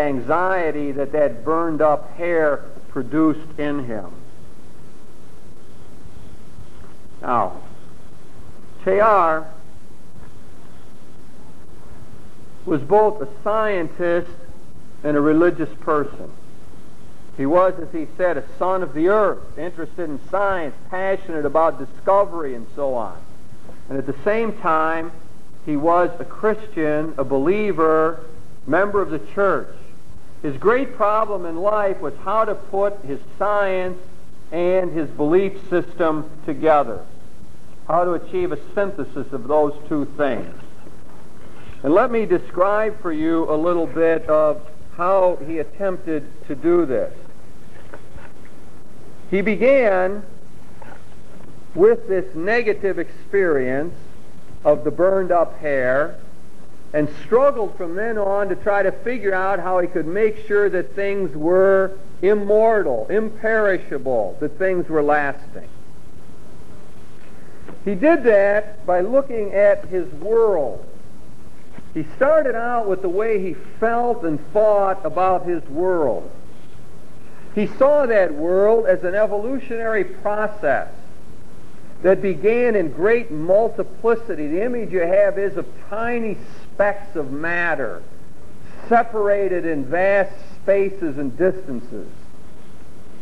anxiety that that burned up hair produced in him. Now, Teilhard was both a scientist and a religious person. He was, as he said, a son of the earth, interested in science, passionate about discovery and so on. And at the same time, he was a Christian, a believer, member of the church. His great problem in life was how to put his science and his belief system together, how to achieve a synthesis of those two things. And let me describe for you a little bit of how he attempted to do this. He began with this negative experience of the burned up hair and struggled from then on to try to figure out how he could make sure that things were immortal, imperishable, that things were lasting. He did that by looking at his world. He started out with the way he felt and thought about his world. He saw that world as an evolutionary process that began in great multiplicity. The image you have is of tiny specks of matter separated in vast spaces and distances.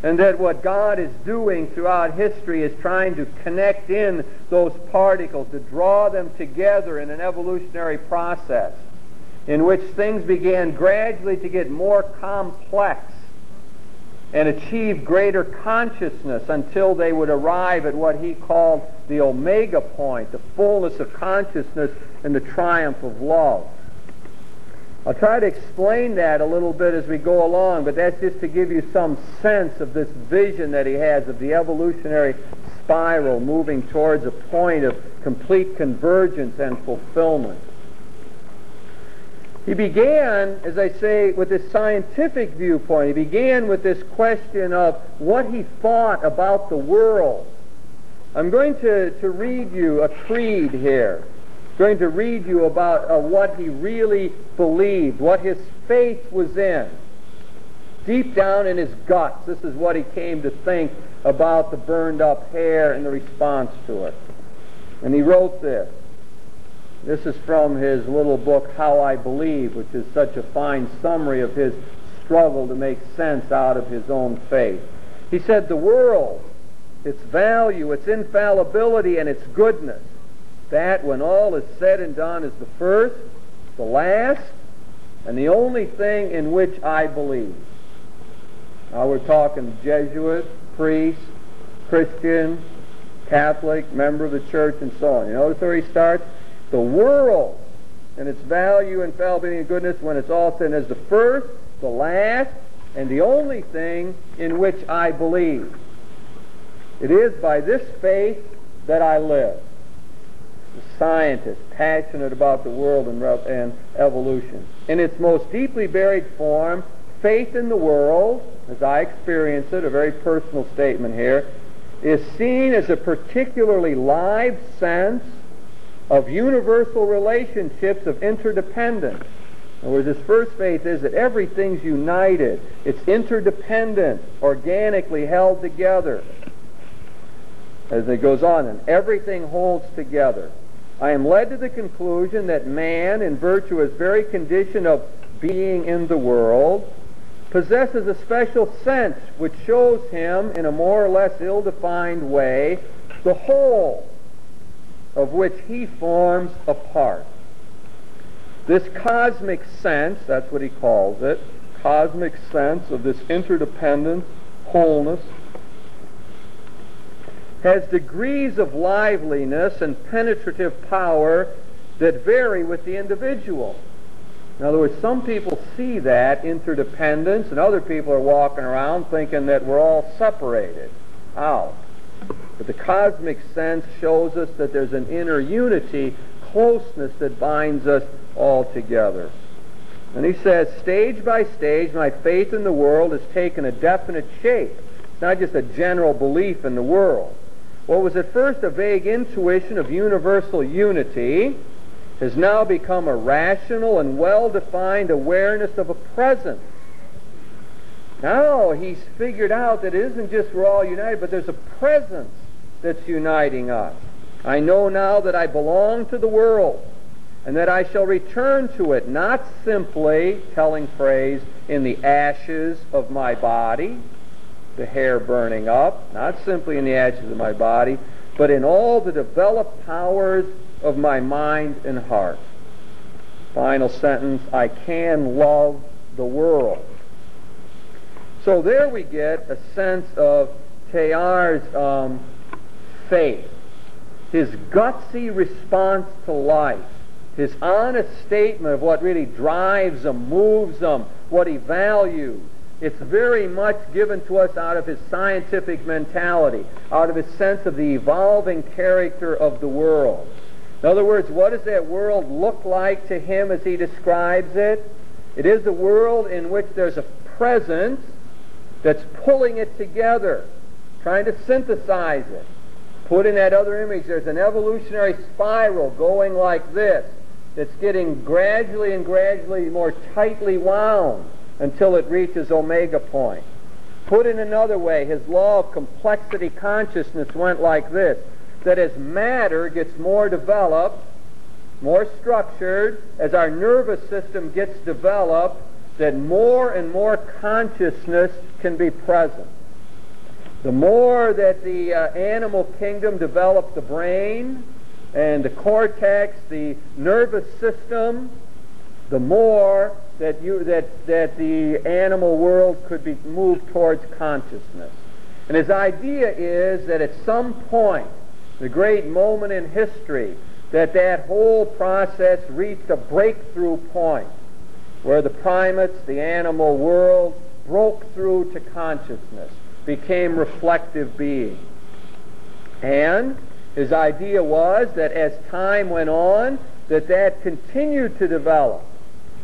And that what God is doing throughout history is trying to connect in those particles, to draw them together in an evolutionary process in which things began gradually to get more complex and achieve greater consciousness until they would arrive at what he called the omega point, the fullness of consciousness and the triumph of love. I'll try to explain that a little bit as we go along, but that's just to give you some sense of this vision that he has of the evolutionary spiral moving towards a point of complete convergence and fulfillment. He began, as I say, with this scientific viewpoint. He began with this question of what he thought about the world. I'm going to read you a creed here. I'm going to read you about what he really believed, what his faith was in. Deep down in his guts, this is what he came to think about the burned up hair and the response to it. And he wrote this. This is from his little book, How I Believe, which is such a fine summary of his struggle to make sense out of his own faith. He said, the world, its value, its infallibility, and its goodness, that, when all is said and done, is the first, the last, and the only thing in which I believe. Now we're talking Jesuit, priest, Christian, Catholic, member of the church, and so on. You notice where he starts? The world and its value, infallibility, and goodness, when it's all said, is the first, the last, and the only thing in which I believe. It is by this faith that I live. A scientist, passionate about the world and evolution. In its most deeply buried form, faith in the world, as I experience it, a very personal statement here, is seen as a particularly live sense of universal relationships of interdependence. In other words, this first faith is that everything's united. It's interdependent, organically held together. As it goes on, and everything holds together. I am led to the conclusion that man, in virtue of his very condition of being in the world, possesses a special sense which shows him, in a more or less ill-defined way, the whole of which he forms a part. This cosmic sense, that's what he calls it, cosmic sense of this interdependence, wholeness, has degrees of liveliness and penetrative power that vary with the individual. In other words, some people see that interdependence, and other people are walking around thinking that we're all separated out. But the cosmic sense shows us that there's an inner unity, closeness that binds us all together. And he says, stage by stage, my faith in the world has taken a definite shape. It's not just a general belief in the world. What was at first a vague intuition of universal unity has now become a rational and well-defined awareness of a presence. Now he's figured out that it isn't just we're all united, but there's a presence that's uniting us. I know now that I belong to the world, and that I shall return to it, not simply, telling phrase, in the ashes of my body, the hair burning up, not simply in the ashes of my body, but in all the developed powers of my mind and heart. Final sentence, I can love the world. So there we get a sense of Teilhard's faith, his gutsy response to life, his honest statement of what really drives him, moves him, what he values. It's very much given to us out of his scientific mentality, out of his sense of the evolving character of the world. In other words, what does that world look like to him as he describes it? It is a world in which there's a presence that's pulling it together, trying to synthesize it. Put in that other image, there's an evolutionary spiral going like this, that's getting gradually and gradually more tightly wound until it reaches omega point. Put in another way, his law of complexity consciousness went like this, that as matter gets more developed, more structured, as our nervous system gets developed, that more and more consciousness can be present. The more that the animal kingdom developed the brain and the cortex, the nervous system, the more that the animal world could be moved towards consciousness. And his idea is that at some point, the great moment in history, that whole process reached a breakthrough point where the primates, the animal world, broke through to consciousness, became reflective beings. And his idea was that as time went on, that continued to develop.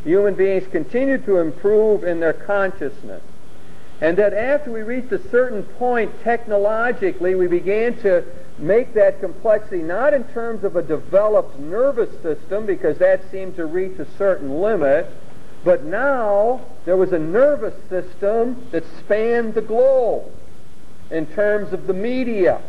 Human beings continued to improve in their consciousness. And that after we reached a certain point technologically, we began to make that complexity not in terms of a developed nervous system, because that seemed to reach a certain limit, but now there was a nervous system that spanned the globe in terms of the media,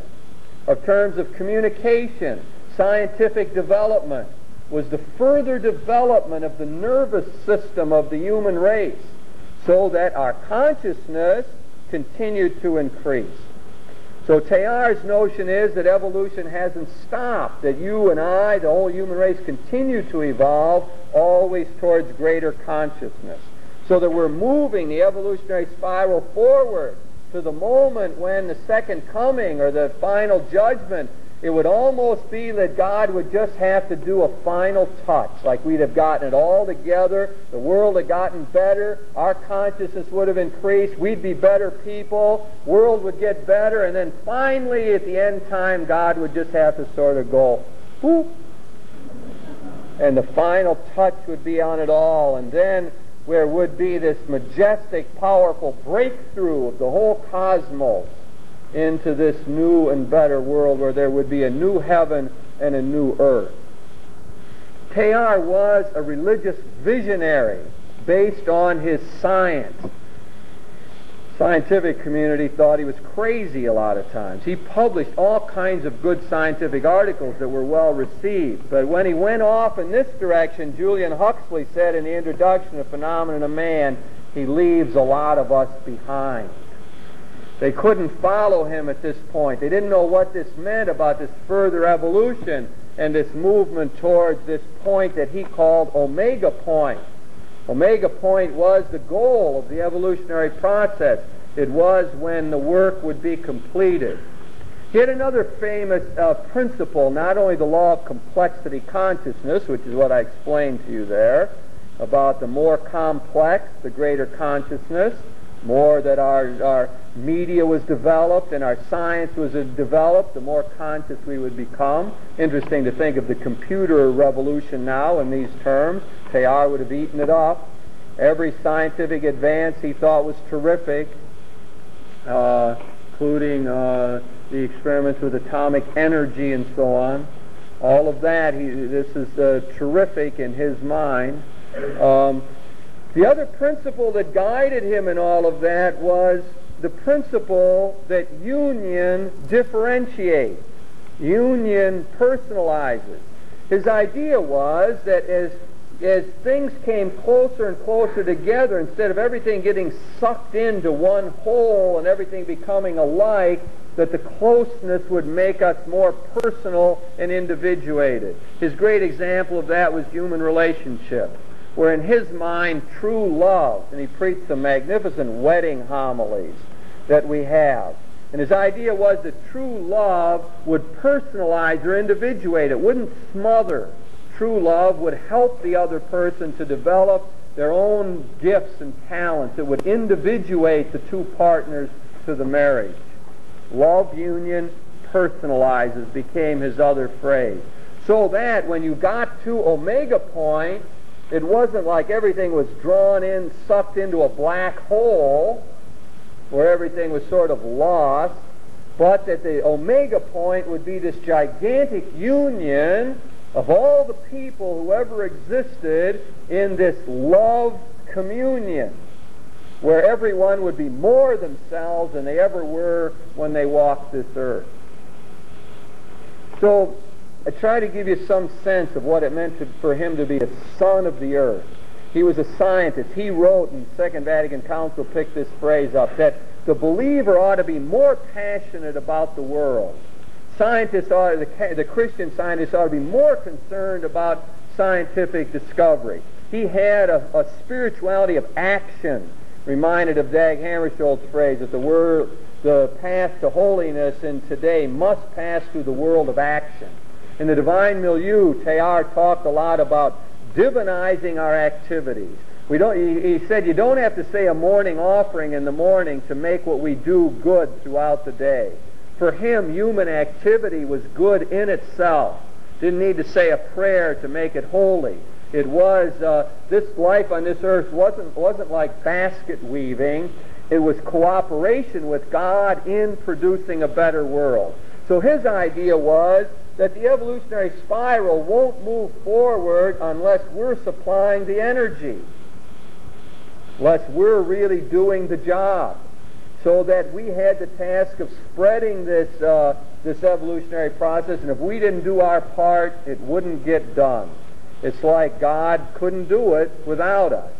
in terms of communication. Scientific development was the further development of the nervous system of the human race, so that our consciousness continued to increase. So Teilhard's notion is that evolution hasn't stopped, that you and I, the whole human race, continue to evolve always towards greater consciousness. So that we're moving the evolutionary spiral forward to the moment when the second coming or the final judgment, it would almost be that God would just have to do a final touch, like we'd have gotten it all together, the world had gotten better, our consciousness would have increased, we'd be better people, world would get better, and then finally at the end time God would just have to sort of go, whoop, and the final touch would be on it all, and then there would be this majestic, powerful breakthrough of the whole cosmos into this new and better world where there would be a new heaven and a new earth. Teilhard was a religious visionary based on his science. Scientific community thought he was crazy a lot of times. He published all kinds of good scientific articles that were well received. But when he went off in this direction, Julian Huxley said in the introduction of Phenomenon of Man, he leaves a lot of us behind. They couldn't follow him at this point. They didn't know what this meant about this further evolution and this movement towards this point that he called Omega Point. Omega Point was the goal of the evolutionary process. It was when the work would be completed. He had another famous principle, not only the law of complexity consciousness, which is what I explained to you there, about the more complex, the greater consciousness, more that our media was developed and our science was developed, the more conscious we would become. Interesting to think of the computer revolution now in these terms. Teilhard would have eaten it up. Every scientific advance he thought was terrific, including the experiments with atomic energy and so on. All of that, this is terrific in his mind. The other principle that guided him in all of that was the principle that union differentiates. Union personalizes. His idea was that as things came closer and closer together, instead of everything getting sucked into one whole and everything becoming alike, that the closeness would make us more personal and individuated. His great example of that was human relationships, where in his mind true love, and he preached some magnificent wedding homilies that we have. And his idea was that true love would personalize or individuate. It wouldn't smother. True love would help the other person to develop their own gifts and talents. It would individuate the two partners to the marriage. Love union personalizes became his other phrase. So that when you got to Omega Point, it wasn't like everything was drawn in, sucked into a black hole where everything was sort of lost, but that the Omega Point would be this gigantic union of all the people who ever existed in this love communion, where everyone would be more themselves than they ever were when they walked this earth. So I try to give you some sense of what it meant for him to be a son of the earth. He was a scientist. He wrote, and the Second Vatican Council picked this phrase up, that the believer ought to be more passionate about the world. The Christian scientist ought to be more concerned about scientific discovery. He had a spirituality of action, reminded of Dag Hammarskjöld's phrase that the path to holiness in today must pass through the world of action. In the divine milieu, Teilhard talked a lot about divinizing our activities. He said you don't have to say a morning offering in the morning to make what we do good throughout the day. For him, human activity was good in itself. Didn't need to say a prayer to make it holy. It was, this life on this earth wasn't like basket weaving. It was cooperation with God in producing a better world. So his idea was that the evolutionary spiral won't move forward unless we're supplying the energy, unless we're really doing the job. So that we had the task of spreading this evolutionary process, and if we didn't do our part, it wouldn't get done. It's like God couldn't do it without us.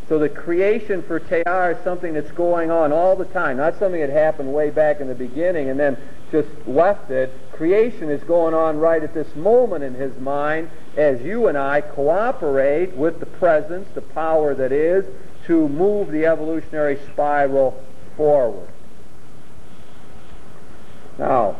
So the creation for Teilhard is something that's going on all the time, not something that happened way back in the beginning and then just left it. Creation is going on right at this moment in his mind as you and I cooperate with the presence, the power that is, to move the evolutionary spiral forward. Now,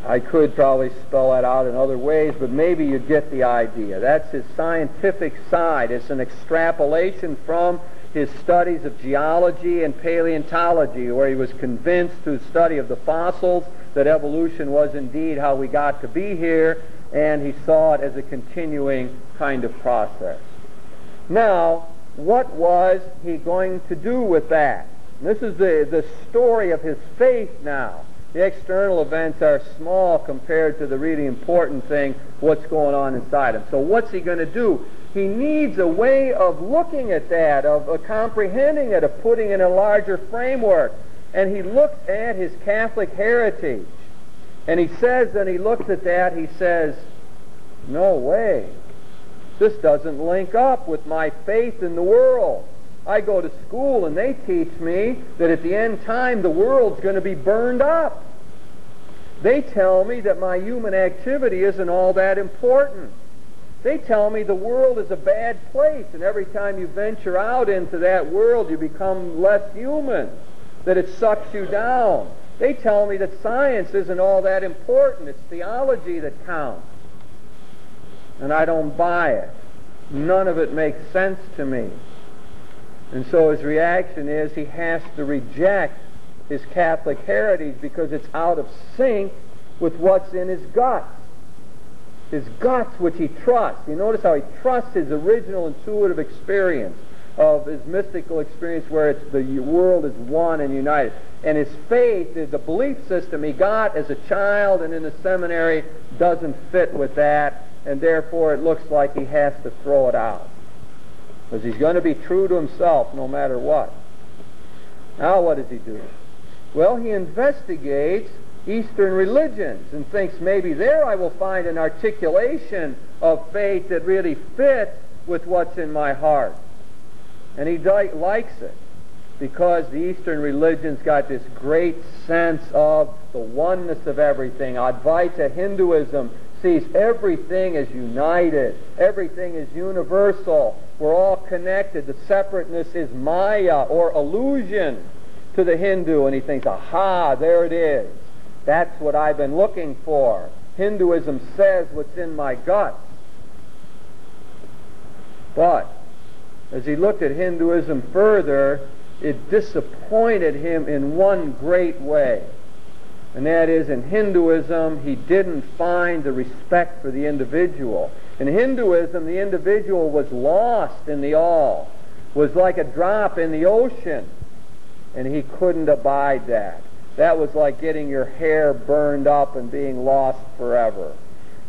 I could probably spell that out in other ways, but maybe you get the idea. That's his scientific side. It's an extrapolation from his studies of geology and paleontology, where he was convinced through study of the fossils that evolution was indeed how we got to be here, and he saw it as a continuing kind of process. Now, what was he going to do with that? This is the story of his faith now. The external events are small compared to the really important thing, what's going on inside him. So what's he going to do? He needs a way of looking at that, of comprehending it, of putting it in a larger framework. And he looks at his Catholic heritage. And he says, and he looks at that, he says, no way. This doesn't link up with my faith in the world. I go to school and they teach me that at the end time the world's going to be burned up. They tell me that my human activity isn't all that important. They tell me the world is a bad place, and every time you venture out into that world you become less human, that it sucks you down. They tell me that science isn't all that important. It's theology that counts. And I don't buy it. None of it makes sense to me. And so his reaction is he has to reject his Catholic heritage because it's out of sync with what's in his guts. His guts, which he trusts. You notice how he trusts his original intuitive experience. of his mystical experience where the world is one and united. And his faith, the belief system he got as a child and in the seminary, doesn't fit with that, and therefore it looks like he has to throw it out. Because he's going to be true to himself no matter what. Now what does he do? Well, he investigates Eastern religions and thinks maybe there I will find an articulation of faith that really fits with what's in my heart. And he likes it because the Eastern religions got this great sense of the oneness of everything. Advaita Hinduism sees everything as united. Everything is universal. We're all connected. The separateness is Maya or illusion to the Hindu. And he thinks, aha, there it is. That's what I've been looking for. Hinduism says what's in my gut. But as he looked at Hinduism further, it disappointed him in one great way. And that is, in Hinduism, he didn't find the respect for the individual. In Hinduism, the individual was lost in the all, was like a drop in the ocean, and he couldn't abide that. That was like getting your hair burned up and being lost forever.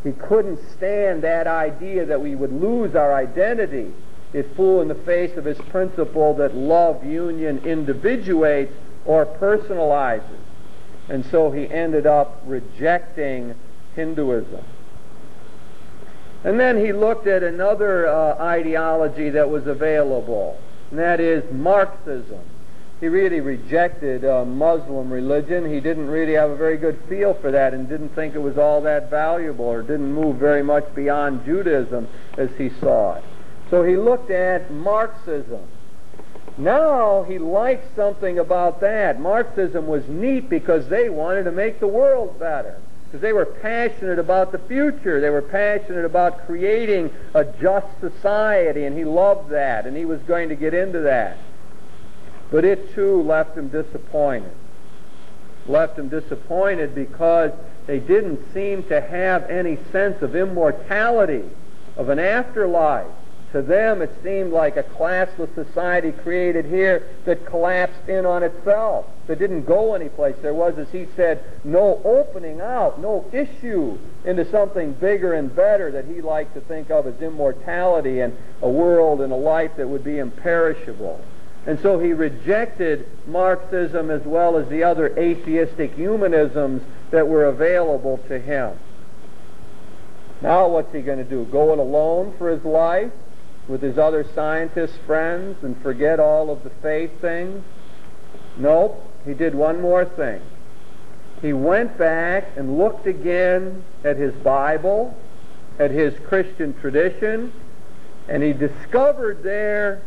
He couldn't stand that idea that we would lose our identity. It flew in the face of his principle that love union individuates or personalizes. And so he ended up rejecting Hinduism. And then he looked at another ideology that was available, and that is Marxism. He really rejected Muslim religion. He didn't really have a very good feel for that and didn't think it was all that valuable or didn't move very much beyond Judaism as he saw it. So he looked at Marxism. Now he liked something about that. Marxism was neat because they wanted to make the world better, because they were passionate about the future. They were passionate about creating a just society, and he loved that, and he was going to get into that. But it too left him disappointed. Left him disappointed because they didn't seem to have any sense of immortality, of an afterlife. To them it seemed like a classless society created here that collapsed in on itself, that didn't go anyplace. There was, as he said, no opening out, no issue into something bigger and better that he liked to think of as immortality and a world and a life that would be imperishable. And so he rejected Marxism as well as the other atheistic humanisms that were available to him. Now what's he going to do? Go it alone for his life with his other scientist friends and forget all of the faith things? Nope. He did one more thing. He went back and looked again at his Bible, at his Christian tradition, and he discovered there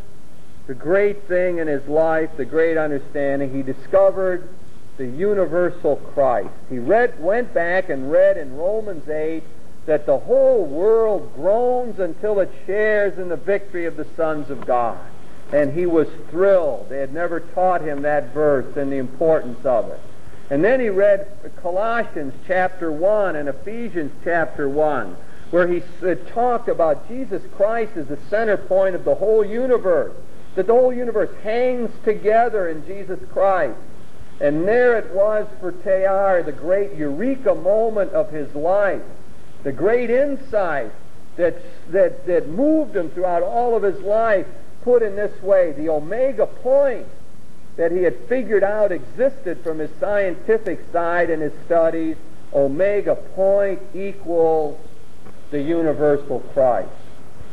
the great thing in his life, the great understanding. He discovered the universal Christ. He went back and read in Romans 8 that the whole world groans until it shares in the victory of the sons of God. And he was thrilled. They had never taught him that verse and the importance of it. And then he read Colossians chapter 1 and Ephesians chapter 1, where he talked about Jesus Christ as the center point of the whole universe, that the whole universe hangs together in Jesus Christ. And there it was for Teilhard, the great eureka moment of his life, the great insight that moved him throughout all of his life, put in this way: the omega point that he had figured out existed from his scientific side and his studies. Omega point equals the universal Christ.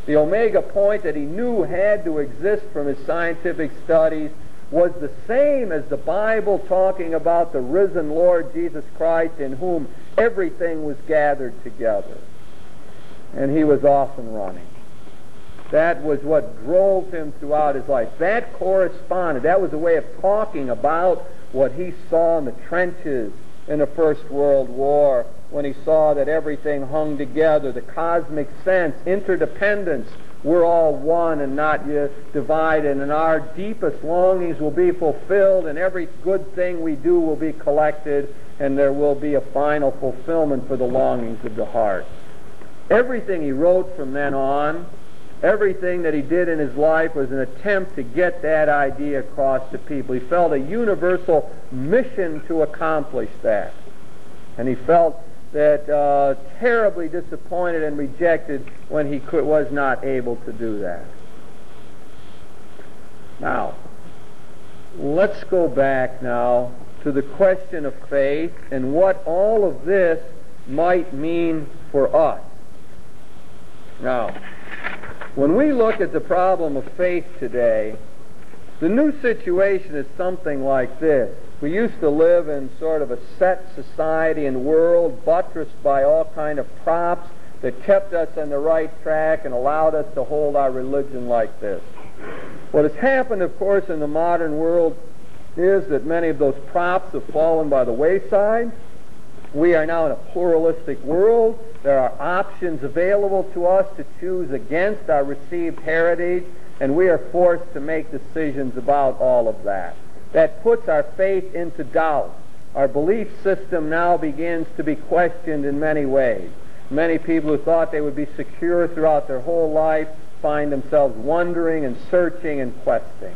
The omega point that he knew had to exist from his scientific studies was the same as the Bible talking about the risen Lord Jesus Christ, in whom everything was gathered together. And he was off and running. That was what drove him throughout his life. That corresponded. That was a way of talking about what he saw in the trenches in the First World War, when he saw that everything hung together, the cosmic sense, interdependence. We're all one and not divided, and our deepest longings will be fulfilled, and every good thing we do will be collected, and there will be a final fulfillment for the longings of the heart. Everything he wrote from then on Everything that he did in his life was an attempt to get that idea across to people. He felt a universal mission to accomplish that. And he felt that terribly disappointed and rejected when he was not able to do that. Now, let's go back now to the question of faith and what all of this might mean for us. Now, when we look at the problem of faith today, the new situation is something like this. We used to live in sort of a set society and world buttressed by all kind of props that kept us on the right track and allowed us to hold our religion like this. What has happened, of course, in the modern world is that many of those props have fallen by the wayside. We are now in a pluralistic world. There are options available to us to choose against our received heritage, and we are forced to make decisions about all of that. That puts our faith into doubt. Our belief system now begins to be questioned in many ways. Many people who thought they would be secure throughout their whole life find themselves wondering and searching and questing.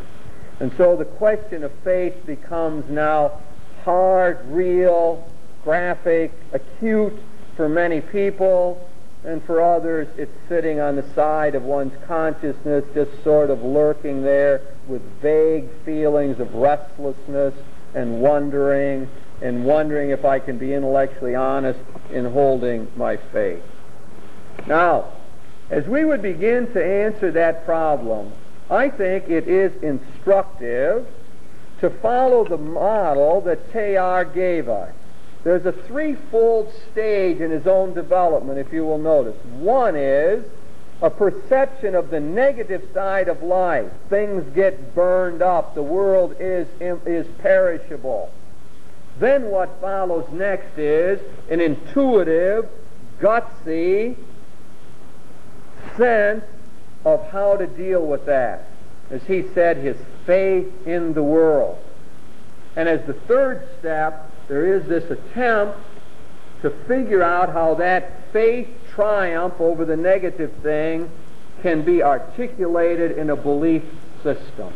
And so the question of faith becomes now hard, real, graphic, acute for many people, and for others it's sitting on the side of one's consciousness, just sort of lurking there with vague feelings of restlessness and wondering if I can be intellectually honest in holding my faith. Now, as we would begin to answer that problem, I think it is instructive to follow the model that Teilhard gave us. There's a threefold stage in his own development, if you will notice. One is a perception of the negative side of life. Things get burned up. The world is perishable. Then what follows next is an intuitive, gutsy sense of how to deal with that. As he said, his faith in the world. And as the third step, there is this attempt to figure out how that faith triumph over the negative thing can be articulated in a belief system.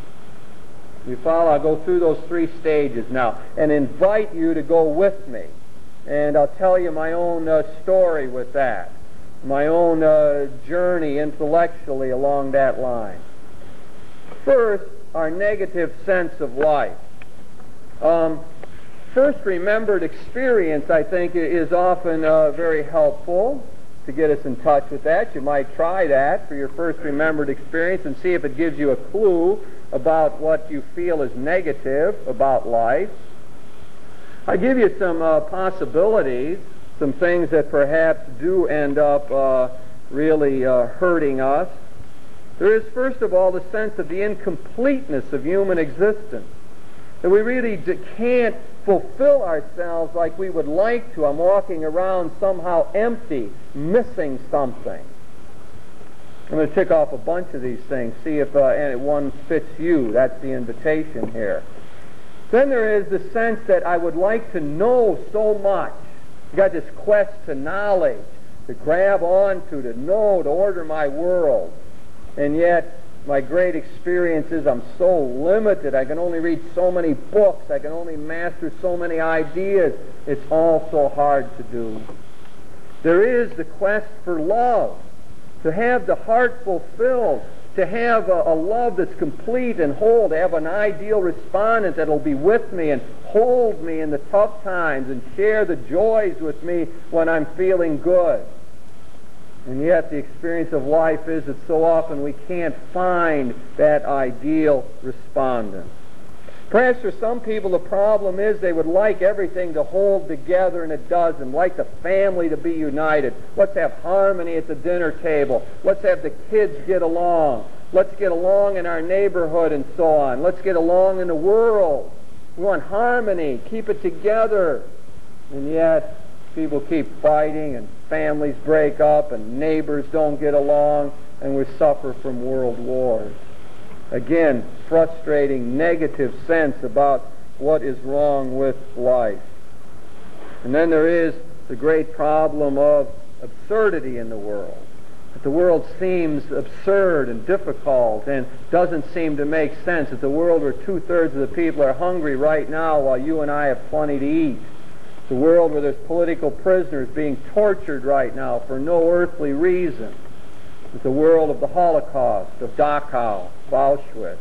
You follow? I'll go through those three stages now and invite you to go with me. And I'll tell you my own story with that, my own journey intellectually along that line. First, our negative sense of life. First remembered experience, I think, is often very helpful to get us in touch with that. You might try that for your first remembered experience and see if it gives you a clue about what you feel is negative about life. I give you some possibilities, some things that perhaps do end up really hurting us. There is, first of all, the sense of the incompleteness of human existence, that we really can't fulfill ourselves like we would like to. I'm walking around somehow empty, missing something. I'm going to tick off a bunch of these things, see if one fits you. That's the invitation here. Then there is the sense that I would like to know so much. You got this quest to knowledge, to grab onto, to know, to order my world. And yet, my great experience is I'm so limited. I can only read so many books. I can only master so many ideas. It's all so hard to do. There is the quest for love, to have the heart fulfilled, to have a love that's complete and whole, to have an ideal respondent that'll be with me and hold me in the tough times and share the joys with me when I'm feeling good. And yet the experience of life is that so often we can't find that ideal respondent. Perhaps for some people the problem is they would like everything to hold together, and it doesn't. Like the family to be united. Let's have harmony at the dinner table. Let's have the kids get along. Let's get along in our neighborhood and so on. Let's get along in the world. We want harmony. Keep it together. And yet people keep fighting, and families break up, and neighbors don't get along, and we suffer from world wars. Again, frustrating, negative sense about what is wrong with life. And then there is the great problem of absurdity in the world. The world seems absurd and difficult and doesn't seem to make sense. It's a world where 2/3 of the people are hungry right now while you and I have plenty to eat. It's a world where there's political prisoners being tortured right now for no earthly reason. It's a world of the Holocaust, of Dachau, of Auschwitz.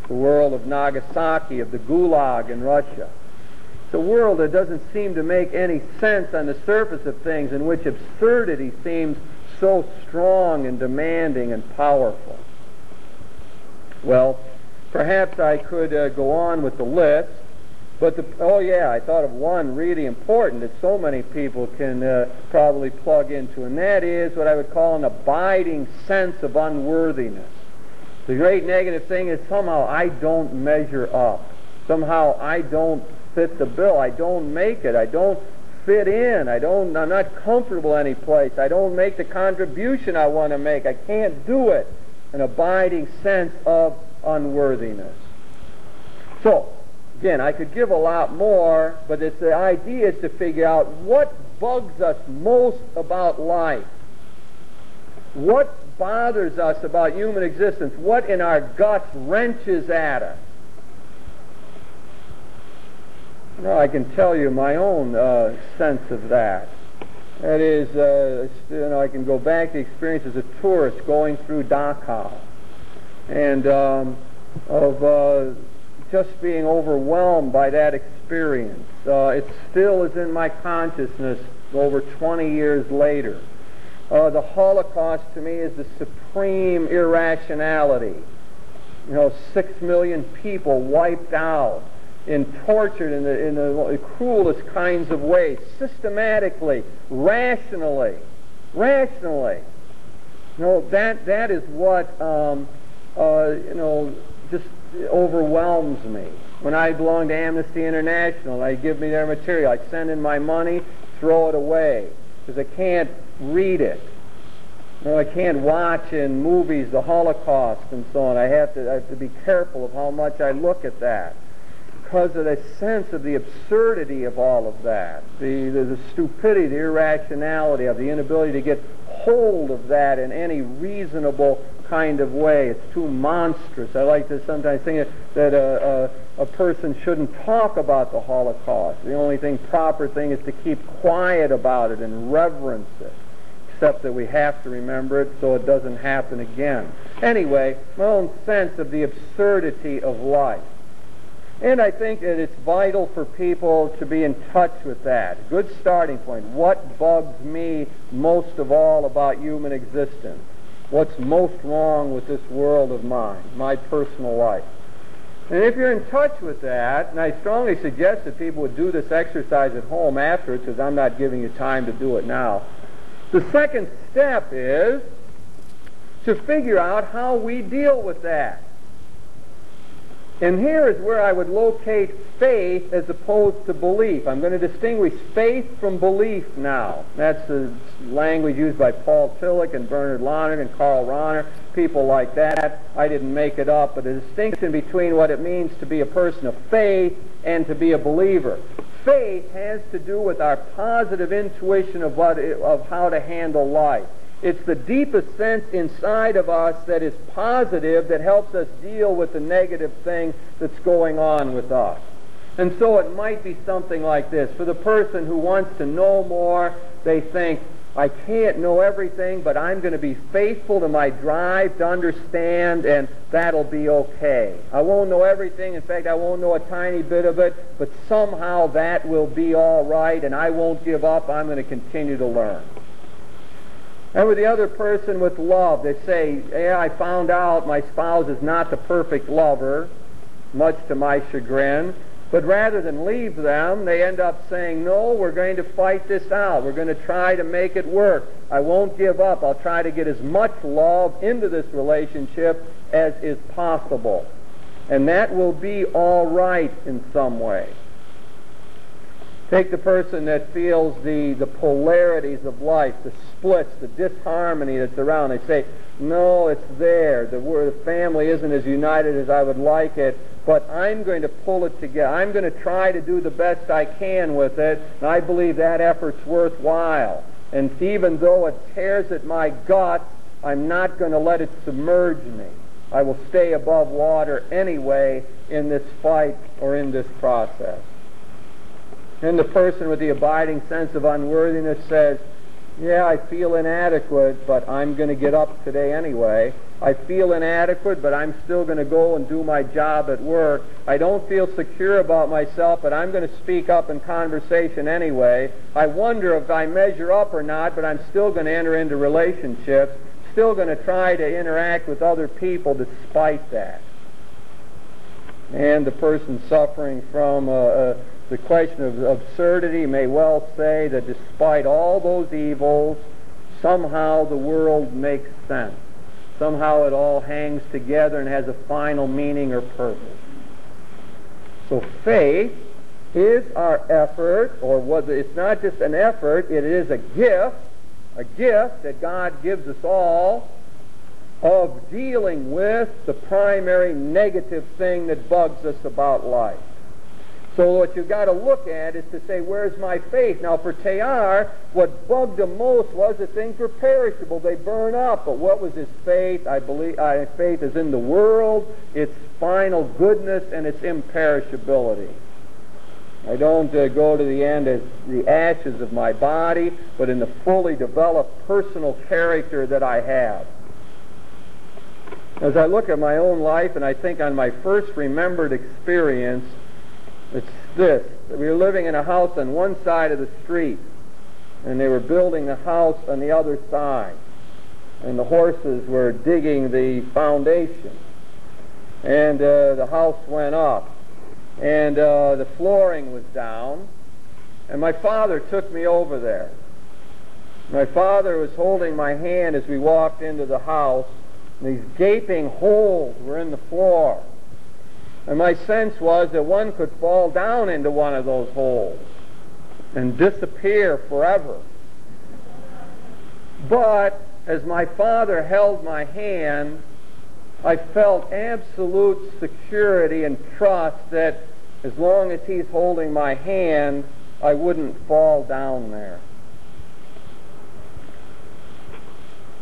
It's a world of Nagasaki, of the Gulag in Russia. It's a world that doesn't seem to make any sense on the surface of things, in which absurdity seems so strong and demanding and powerful. Well, perhaps I could go on with the list, but I thought of one really important that so many people can probably plug into, and that is what I would call an abiding sense of unworthiness. The great negative thing is somehow I don't measure up. Somehow I don't fit the bill. I don't make it. I don't fit in. I'm not comfortable any place. I don't make the contribution I want to make. I can't do it. An abiding sense of unworthiness. So, again, I could give a lot more, but the idea is to figure out what bugs us most about life. What bothers us about human existence? What in our guts wrenches at us? Well, I can tell you my own sense of that. That is, I can go back to the experience as a tourist going through Dachau, and of just being overwhelmed by that experience. It still is in my consciousness over 20 years later. The Holocaust to me is the supreme irrationality. 6 million people wiped out and tortured in the cruelest kinds of ways, systematically, rationally. That is what just overwhelms me. When I belong to Amnesty International, they give me their material. I send in my money, throw it away, because I can't read it. I can't watch in movies the Holocaust and so on. I have to be careful of how much I look at that, because of the sense of the absurdity of all of that, the stupidity, the irrationality of the inability to get hold of that in any reasonable kind of way. It's too monstrous. I like to sometimes think that a person shouldn't talk about the Holocaust. The only proper thing is to keep quiet about it and reverence it, except that we have to remember it so it doesn't happen again. Anyway, my own sense of the absurdity of life. And I think that it's vital for people to be in touch with that. Good starting point. What bugs me most of all about human existence? What's most wrong with this world of mine, my personal life? And if you're in touch with that, and I strongly suggest that people would do this exercise at home afterwards, because I'm not giving you time to do it now, the second step is to figure out how we deal with that. And here is where I would locate faith as opposed to belief. I'm going to distinguish faith from belief now. That's the language used by Paul Tillich and Bernard Lonergan and Karl Rahner, people like that. I didn't make it up, but a distinction between what it means to be a person of faith and to be a believer. Faith has to do with our positive intuition of how to handle life. It's the deepest sense inside of us that is positive, that helps us deal with the negative thing that's going on with us. And so it might be something like this. For the person who wants to know more, they think, I can't know everything, but I'm going to be faithful to my drive to understand, and that'll be okay. I won't know everything. In fact, I won't know a tiny bit of it, but somehow that will be all right, and I won't give up. I'm going to continue to learn. And with the other person with love, they say, yeah, I found out my spouse is not the perfect lover, much to my chagrin. But rather than leave them, they end up saying, no, we're going to fight this out. We're going to try to make it work. I won't give up. I'll try to get as much love into this relationship as is possible. And that will be all right in some way. Take the person that feels the polarities of life, the splits, the disharmony that's around. They say, no, it's there. The family isn't as united as I would like it, but I'm going to pull it together. I'm going to try to do the best I can with it, and I believe that effort's worthwhile. And even though it tears at my gut, I'm not going to let it submerge me. I will stay above water anyway in this fight or in this process. And the person with the abiding sense of unworthiness says, yeah, I feel inadequate, but I'm going to get up today anyway. I feel inadequate, but I'm still going to go and do my job at work. I don't feel secure about myself, but I'm going to speak up in conversation anyway. I wonder if I measure up or not, but I'm still going to enter into relationships, still going to try to interact with other people despite that. And the person suffering from the question of absurdity may well say that despite all those evils, somehow the world makes sense. Somehow it all hangs together and has a final meaning or purpose. So faith is our effort, or it's not just an effort, it is a gift that God gives us all, of dealing with the primary negative thing that bugs us about life. So what you've got to look at is to say, where's my faith? Now for Teilhard, what bugged him most was that things were perishable. They burn up. But what was his faith? I believe faith is in the world, its final goodness, and its imperishability. I don't go to the end as the ashes of my body, but in the fully developed personal character that I have. As I look at my own life and I think on my first remembered experience, it's this. We were living in a house on one side of the street, and they were building the house on the other side. And the horses were digging the foundation. And the house went up. And the flooring was down. And my father took me over there. My father was holding my hand as we walked into the house. And these gaping holes were in the floor. And my sense was that one could fall down into one of those holes and disappear forever. But as my father held my hand, I felt absolute security and trust that as long as he's holding my hand, I wouldn't fall down there.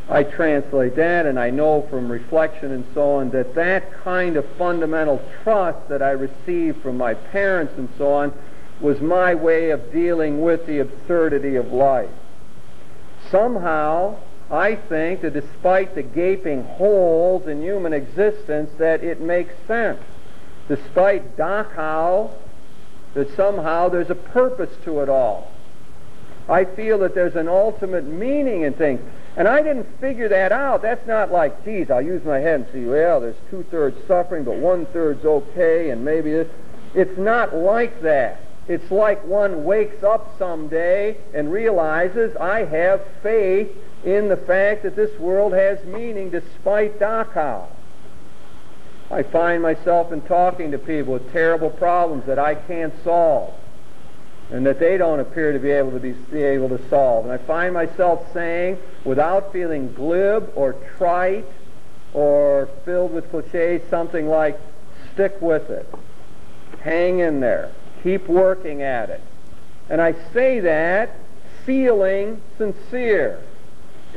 I translate that, and I know from reflection and so on that that kind of fundamental trust that I received from my parents and so on was my way of dealing with the absurdity of life. Somehow, I think that despite the gaping holes in human existence, that it makes sense. Despite Dachau, that somehow there's a purpose to it all. I feel that there's an ultimate meaning in things. And I didn't figure that out. That's not like, geez, I'll use my head and see, well, there's 2/3 suffering, but 1/3's okay, and maybe this. It's not like that. It's like one wakes up someday and realizes, I have faith in the fact that this world has meaning despite Dachau. I find myself in talking to people with terrible problems that I can't solve, and that they don't appear to be able to solve. And I find myself saying, without feeling glib or trite or filled with cliches, something like, stick with it. Hang in there. Keep working at it. And I say that feeling sincere.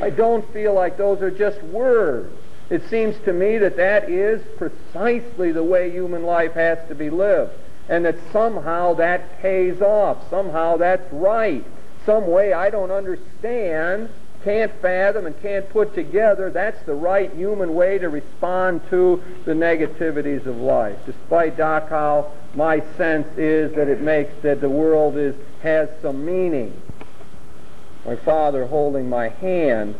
I don't feel like those are just words. It seems to me that that is precisely the way human life has to be lived. And that somehow that pays off. Somehow that's right. Some way I don't understand, can't fathom, and can't put together, that's the right human way to respond to the negativities of life. Despite Dachau, my sense is that it makes that the world has some meaning. My father holding my hand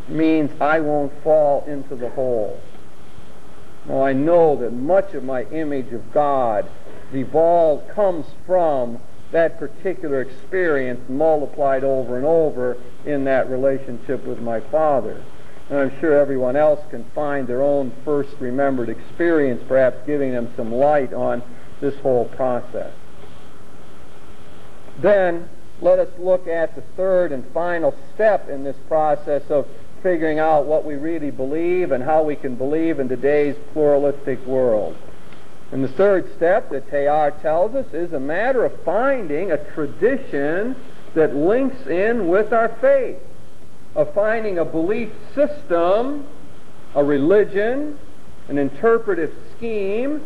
means I won't fall into the hole. Now I know that much of my image of God comes from that particular experience multiplied over and over in that relationship with my father. And I'm sure everyone else can find their own first remembered experience, perhaps giving them some light on this whole process. Then let us look at the third and final step in this process of figuring out what we really believe and how we can believe in today's pluralistic world. And the third step that Teilhard tells us is a matter of finding a tradition that links in with our faith. of finding a belief system, a religion, an interpretive scheme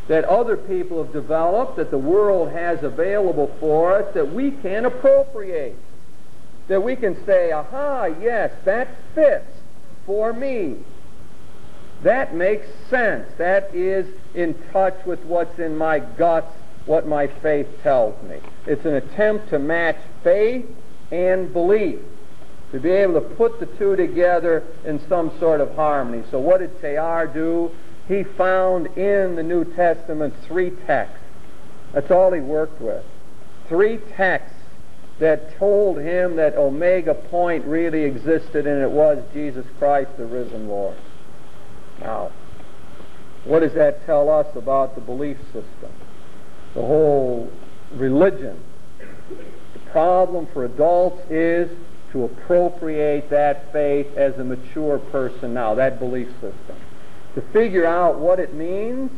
that other people have developed, that the world has available for us, that we can appropriate. That we can say, aha, yes, that fits for me. That makes sense. That is in touch with what's in my guts, what my faith tells me. It's an attempt to match faith and belief, to be able to put the two together in some sort of harmony. So what did Teilhard do? He found in the New Testament 3 texts. That's all he worked with. 3 texts that told him that omega point really existed, and it was Jesus Christ, the risen Lord. Now, what does that tell us about the belief system? The whole religion. The problem for adults is to appropriate that faith as a mature person now, that belief system. To figure out what it means,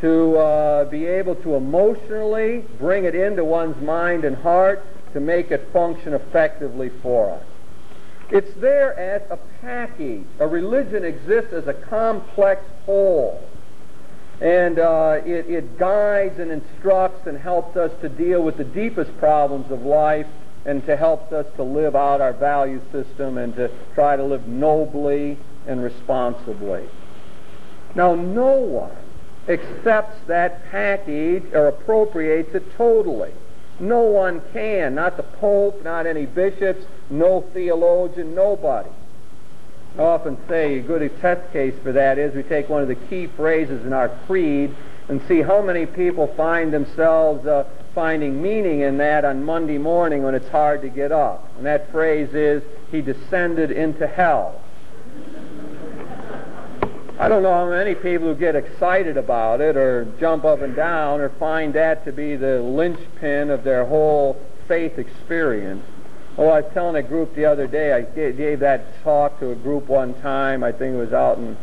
to be able to emotionally bring it into one's mind and heart, to make it function effectively for us. It's there as a package. A religion exists as a complex whole. And it guides and instructs and helps us to deal with the deepest problems of life, and to help us to live out our value system and to try to live nobly and responsibly. Now, no one accepts that package or appropriates it totally. No one can. Not the Pope, not any bishops, no theologian, nobody. I often say a good test case for that is we take one of the key phrases in our creed and see how many people find themselves finding meaning in that on Monday morning when it's hard to get up. And that phrase is, he descended into hell. I don't know how many people who get excited about it or jump up and down or find that to be the linchpin of their whole faith experience. Oh, I was telling a group the other day, I gave that talk to a group one time, I think it was out in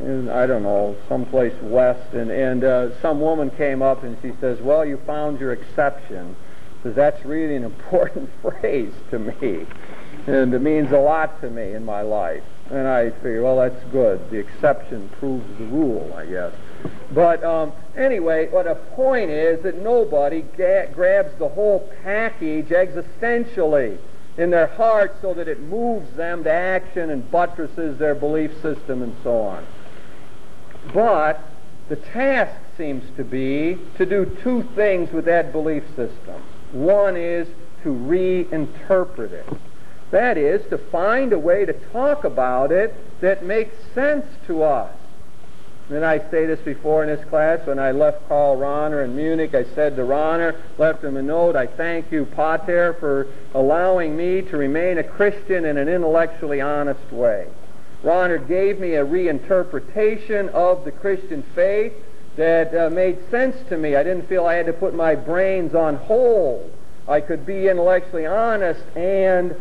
I don't know, someplace west, and some woman came up and she says, well, you found your exception. Because that's really an important phrase to me, and it means a lot to me in my life. And I figure, well, that's good. The exception proves the rule, I guess. But anyway, what a point is that nobody grabs the whole package existentially in their heart so that it moves them to action and buttresses their belief system and so on. But the task seems to be to do 2 things with that belief system. One is to reinterpret it. That is, to find a way to talk about it that makes sense to us. Did I say this before in this class? When I left Karl Rahner in Munich, I said to Rahner, left him a note, I thank you, Pater, for allowing me to remain a Christian in an intellectually honest way. Rahner gave me a reinterpretation of the Christian faith that made sense to me. I didn't feel I had to put my brains on hold. I could be intellectually honest and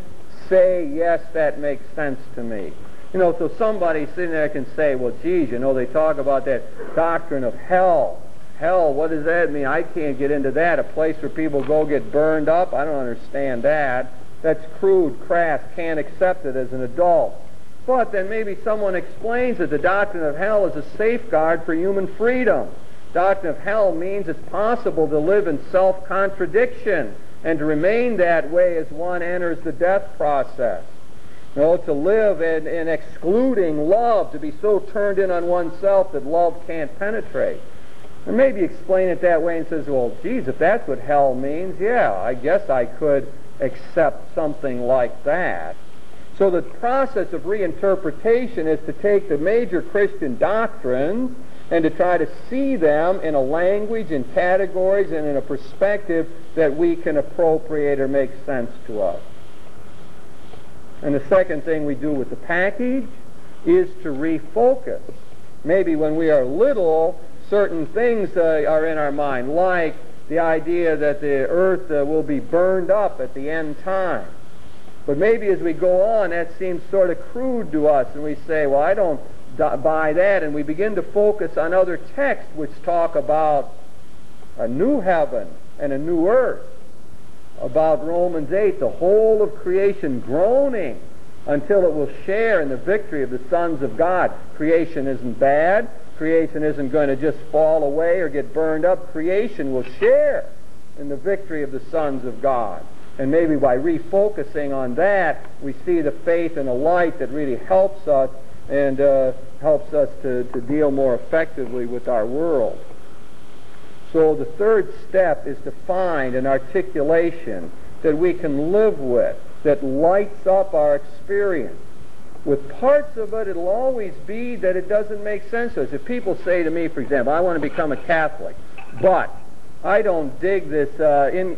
say, yes, that makes sense to me. You know, so somebody sitting there can say, well, geez, you know, they talk about that doctrine of hell. Hell, what does that mean? I can't get into that. A place where people go get burned up? I don't understand that. That's crude, crass, can't accept it as an adult. But then maybe someone explains that the doctrine of hell is a safeguard for human freedom. Doctrine of hell means it's possible to live in self-contradiction and to remain that way as one enters the death process. You know, to live in excluding love, to be so turned in on oneself that love can't penetrate. And maybe explain it that way and says, well, geez, if that's what hell means, yeah, I guess I could accept something like that. So the process of reinterpretation is to take the major Christian doctrines and to try to see them in a language, in categories, and in a perspective that we can appropriate or make sense to us. And the second thing we do with the package is to refocus. Maybe when we are little, certain things are in our mind, like the idea that the earth will be burned up at the end time. But maybe as we go on, that seems sort of crude to us, and we say, well, I don't buy that, and we begin to focus on other texts which talk about a new heaven and a new earth, about Romans 8, the whole of creation groaning until it will share in the victory of the sons of God. Creation isn't bad. Creation isn't going to just fall away or get burned up. Creation will share in the victory of the sons of God. And maybe by refocusing on that, we see the faith and the light that really helps us and helps us to deal more effectively with our world. So the third step is to find an articulation that we can live with, that lights up our experience. With parts of it, it'll always be that it doesn't make sense to us. If people say to me, for example, I want to become a Catholic, but I don't dig this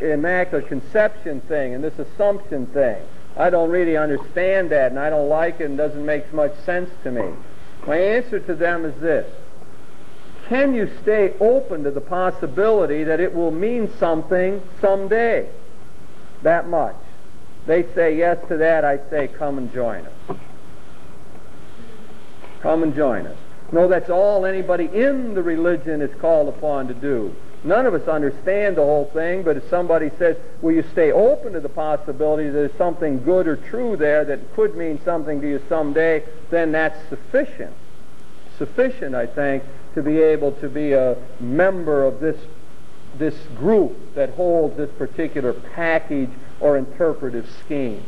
Immaculate Conception thing and this Assumption thing. I don't really understand that, and I don't like it, and it doesn't make much sense to me. My answer to them is this. Can you stay open to the possibility that it will mean something someday? That much. They say yes to that, I say come and join us. Come and join us. No, that's all anybody in the religion is called upon to do. None of us understand the whole thing, but if somebody says, will you stay open to the possibility that there's something good or true there that could mean something to you someday, then that's sufficient. Sufficient, I think, to be able to be a member of this group that holds this particular package or interpretive scheme.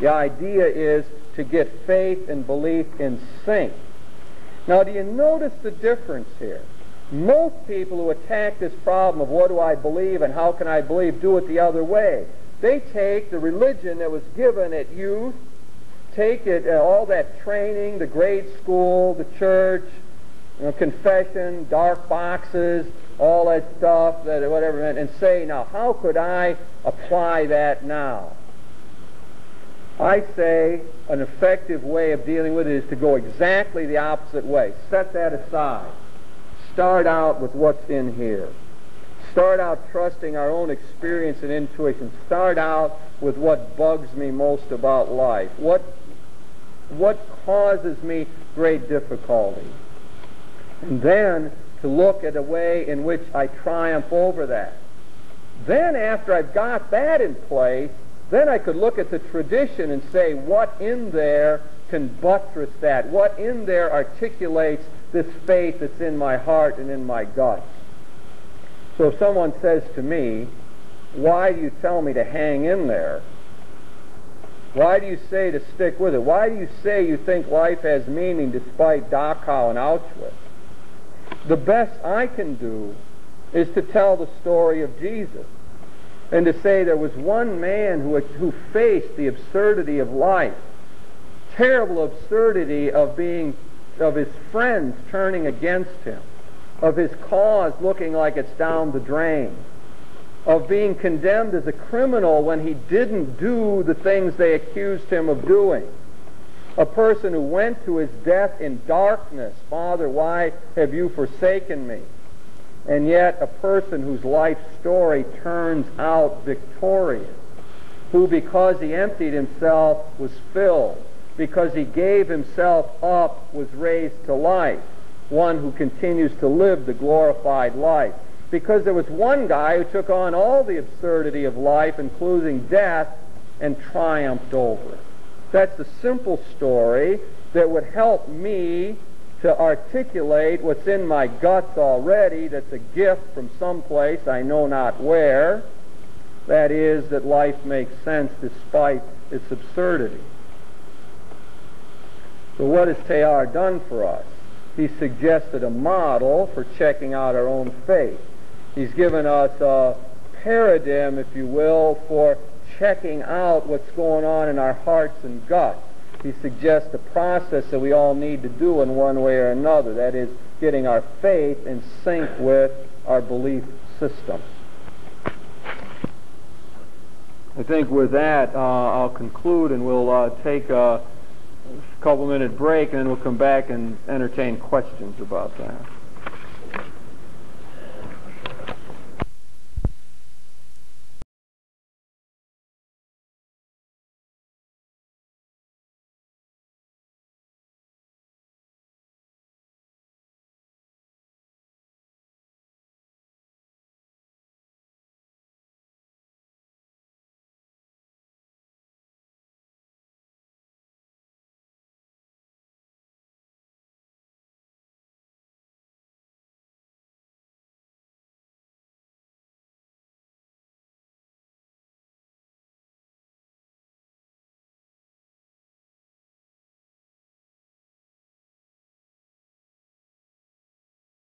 The idea is to get faith and belief in sync. Now, do you notice the difference here? Most people who attack this problem of what do I believe and how can I believe do it the other way. They take the religion that was given at youth, take it, all that training, the grade school, the church, confession, dark boxes, all that stuff, that whatever, and say, now, how could I apply that now? I say an effective way of dealing with it is to go exactly the opposite way. Set that aside. Start out with what's in here. Start out trusting our own experience and intuition. Start out with what bugs me most about life. What causes me great difficulty. And then to look at a way in which I triumph over that. Then after I've got that in place, then I could look at the tradition and say what in there can buttress that, what in there articulates this faith that's in my heart and in my gut. So if someone says to me, why do you tell me to hang in there? Why do you say to stick with it? Why do you say you think life has meaning despite Dachau and Auschwitz? The best I can do is to tell the story of Jesus and to say there was one man who faced the absurdity of life, terrible absurdity of his friends turning against him, of his cause looking like it's down the drain, of being condemned as a criminal when he didn't do the things they accused him of doing. A person who went to his death in darkness. Father, why have you forsaken me? And yet a person whose life story turns out victorious, who because he emptied himself was filled, because he gave himself up was raised to life, one who continues to live the glorified life. Because there was one guy who took on all the absurdity of life, including death, and triumphed over it. That's the simple story that would help me to articulate what's in my guts already, that's a gift from someplace I know not where. That is, that life makes sense despite its absurdity. So what has Teilhard done for us? He suggested a model for checking out our own faith. He's given us a paradigm, if you will, for checking out what's going on in our hearts and guts. He suggests a process that we all need to do in one way or another. That is, getting our faith in sync with our belief system. I think with that, I'll conclude, and we'll take a couple-minute break, and then we'll come back and entertain questions about that.